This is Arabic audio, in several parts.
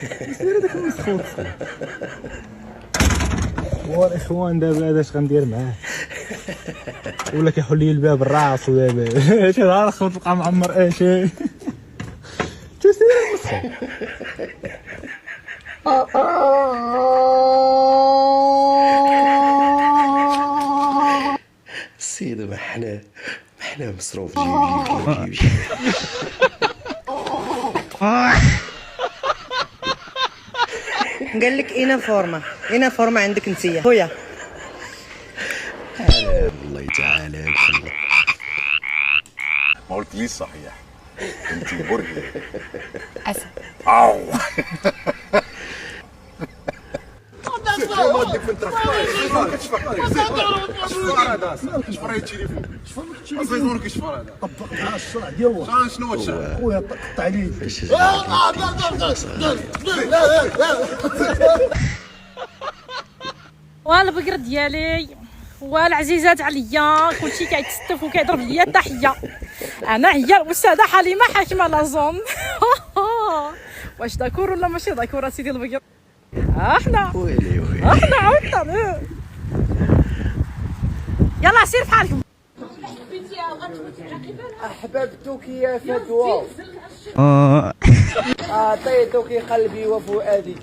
سير هذاك المسخوط. والاخوان دابا هذا اش غندير معاه؟ ولا كيحل لي الباب الراس ودابا شي نهار اخر تلقى معمر اشي. سير المسخوط. السيدة ما حنا مصروف جيبي. قال لك اين فورما عندك انتيا خويا. الله تعالى بخلق. ما قلتليش صحيح انت برجي اسد. او طبق مع الشرع ديالو. شنو الشرع؟ خويا قطع عليه. والبقرة ديالي والعزيزات عليا كلشي كيتستف وكيضرب ليا التحيه. انا هي الاستاذه حليمه حاكمه لاظن. واش ذكور ولا ماشي ذكور سيدي البقر؟ احنا عودنا. يلا سير بحالكم. احببتك يا فتوى اعطيتك قلبي وفؤادي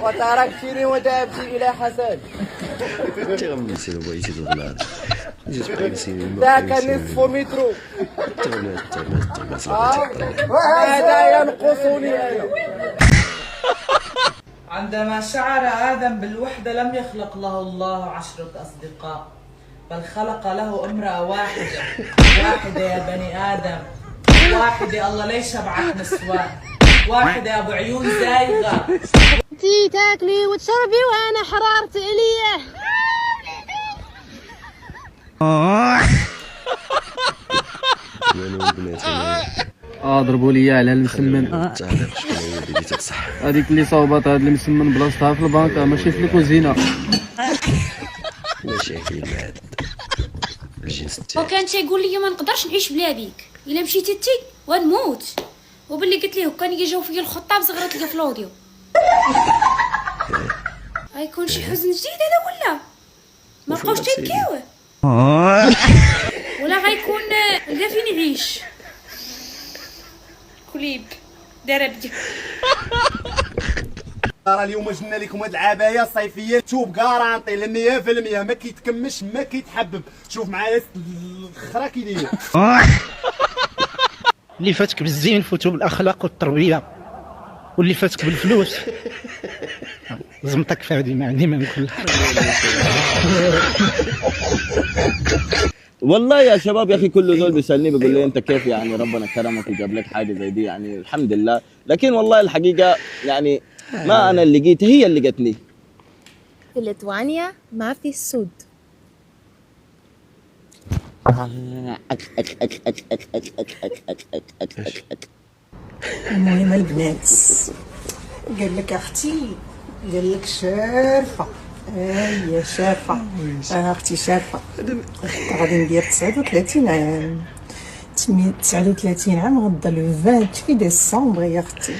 وتركتني وذهبتي الى حسن. انت غنمثل بغيتي تغلط. ذاك نصف متر هذا ينقصني انا. عندما شعر آدم بالوحدة لم يخلق له الله 10 أصدقاء، بل خلق له امرأة واحدة يا بني آدم، واحدة. الله ليش بعت نسوان؟ واحدة يا أبو عيون زايغة. انتي تاكلي وتشربي وانا حرارة عليا. ضربوا لي على المسمن. هذيك اللي صوبات هذا المسمن بلاصتها في البنكه ماشي في الكوزينه. مشاكل مع الجنس تاعي. وكان تيقول لي ما نقدرش نعيش بلا بيك، الا مشيتي تي ونموت. وباللي قلت ليه كان يجاو فيا الخطاب صغرت لي في الاوديو. غيكون شي حزن جديد هذا ولا ما بقاوش تيبكيوه ولا غيكون لقى فين يعيش كليب دار بدي. راه اليوم جبنا لكم هاد العبايه الصيفيه توب كارانطي ل 100% ما كيتكمش ما كيتحبب. شوف معايا الخرا كي داير. اللي فاتك بالزين فوتو بالاخلاق والتربيه، واللي فاتك بالفلوس زمتك في هذه ما عندي ما نقول. والله يا شباب يا اخي كل زول بيسالني بيقول لي انت كيف يعني ربنا كرمك وجاب لك حاجه زي دي، يعني الحمد لله. لكن والله الحقيقه يعني ما انا اللي لقيت، هي اللي لقتني. في ليتوانيا ما في سود. المهم البنات قال لك اختي قال لك شارفه هي شافه. اختي شافه غادي ندير 39 عام 39 عام غدا لو 28 ديسمبر يا اختي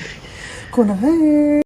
كون غير